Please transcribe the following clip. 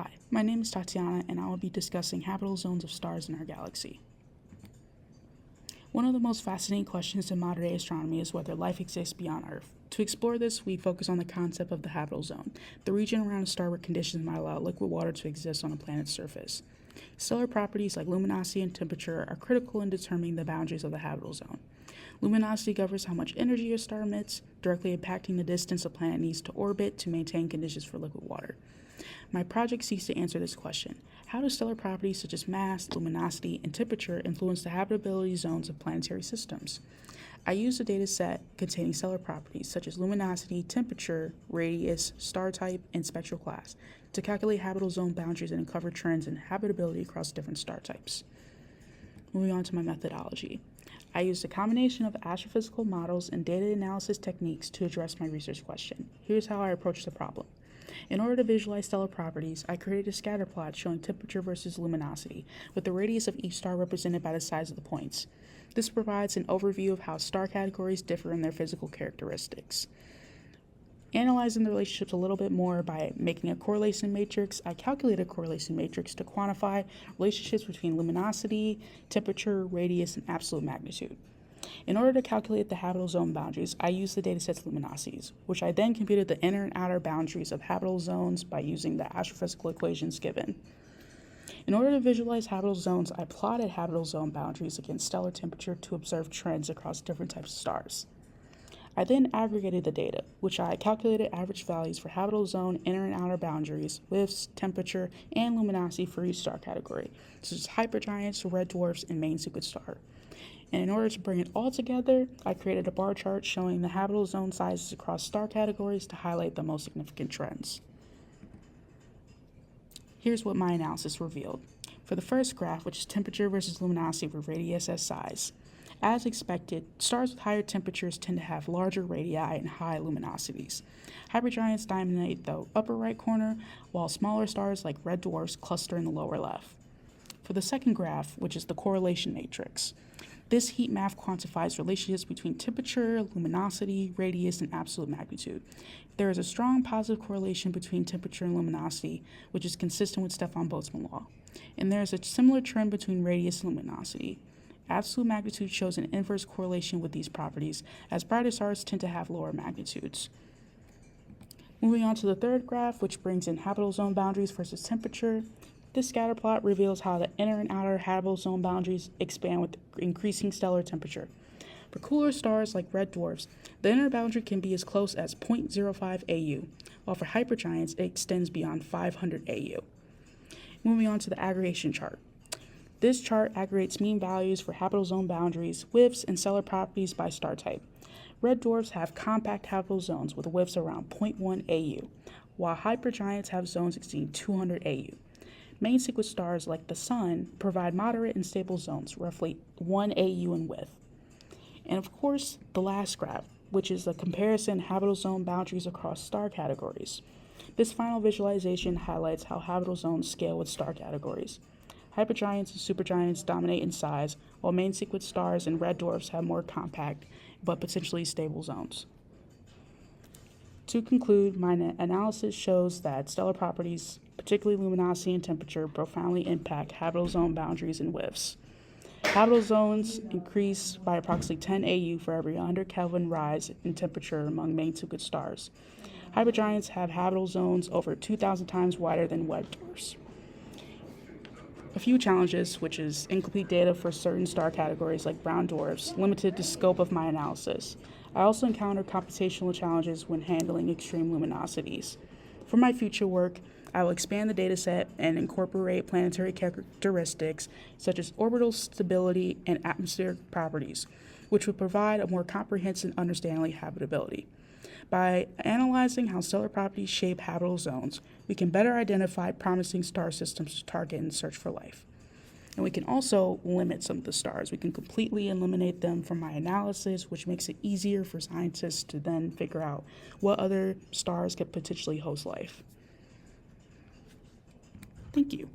Hi, my name is Tatiana, and I will be discussing habitable zones of stars in our galaxy. One of the most fascinating questions in modern-day astronomy is whether life exists beyond Earth. To explore this, we focus on the concept of the habitable zone, the region around a star where conditions might allow liquid water to exist on a planet's surface. Stellar properties like luminosity and temperature are critical in determining the boundaries of the habitable zone. Luminosity governs how much energy a star emits, directly impacting the distance a planet needs to orbit to maintain conditions for liquid water. My project seeks to answer this question. How do stellar properties such as mass, luminosity, and temperature influence the habitability zones of planetary systems? I used a data set containing stellar properties such as luminosity, temperature, radius, star type, and spectral class to calculate habitable zone boundaries and uncover trends in habitability across different star types. Moving on to my methodology. I used a combination of astrophysical models and data analysis techniques to address my research question. Here's how I approached the problem. In order to visualize stellar properties, I created a scatter plot showing temperature versus luminosity, with the radius of each star represented by the size of the points. This provides an overview of how star categories differ in their physical characteristics. Analyzing the relationships a little bit more by making a correlation matrix, I calculated a correlation matrix to quantify relationships between luminosity, temperature, radius, and absolute magnitude. In order to calculate the habitable zone boundaries, I used the dataset's luminosities, which I then computed the inner and outer boundaries of habitable zones by using the astrophysical equations given. In order to visualize habitable zones, I plotted habitable zone boundaries against stellar temperature to observe trends across different types of stars. I then aggregated the data, which I calculated average values for habitable zone inner and outer boundaries, widths, temperature, and luminosity for each star category, such as hypergiants, red dwarfs, and main sequence star. And in order to bring it all together, I created a bar chart showing the habitable zone sizes across star categories to highlight the most significant trends. Here's what my analysis revealed. For the first graph, which is temperature versus luminosity with radius as size. As expected, stars with higher temperatures tend to have larger radii and high luminosities. Hypergiants dominate the upper right corner, while smaller stars like red dwarfs cluster in the lower left. For the second graph, which is the correlation matrix, this heat map quantifies relationships between temperature, luminosity, radius, and absolute magnitude. There is a strong positive correlation between temperature and luminosity, which is consistent with Stefan Boltzmann law. And there is a similar trend between radius and luminosity. Absolute magnitude shows an inverse correlation with these properties, as brighter stars tend to have lower magnitudes. Moving on to the third graph, which brings in habitable zone boundaries versus temperature. This scatter plot reveals how the inner and outer habitable zone boundaries expand with increasing stellar temperature. For cooler stars like red dwarfs, the inner boundary can be as close as 0.05 AU, while for hypergiants, it extends beyond 500 AU. Moving on to the aggregation chart. This chart aggregates mean values for habitable zone boundaries, widths, and stellar properties by star type. Red dwarfs have compact habitable zones with widths around 0.1 AU, while hypergiants have zones exceeding 200 AU. Main sequence stars like the Sun provide moderate and stable zones, roughly 1 AU in width. And of course, the last graph, which is a comparison of habitable zone boundaries across star categories. This final visualization highlights how habitable zones scale with star categories. Hypergiants and supergiants dominate in size, while main sequence stars and red dwarfs have more compact but potentially stable zones. To conclude, my analysis shows that stellar properties, particularly luminosity and temperature, profoundly impact habitable zone boundaries and widths. Habitable zones increase by approximately 10 AU for every 100 Kelvin rise in temperature among main sequence stars. Hypergiants have habitable zones over 2,000 times wider than red dwarfs. A few challenges, which is incomplete data for certain star categories like brown dwarfs, limited the scope of my analysis. I also encountered computational challenges when handling extreme luminosities. For my future work, I will expand the dataset and incorporate planetary characteristics such as orbital stability and atmospheric properties, which would provide a more comprehensive understanding of habitability. By analyzing how stellar properties shape habitable zones, we can better identify promising star systems to target and search for life. And we can also limit some of the stars. We can completely eliminate them from my analysis, which makes it easier for scientists to then figure out what other stars could potentially host life. Thank you.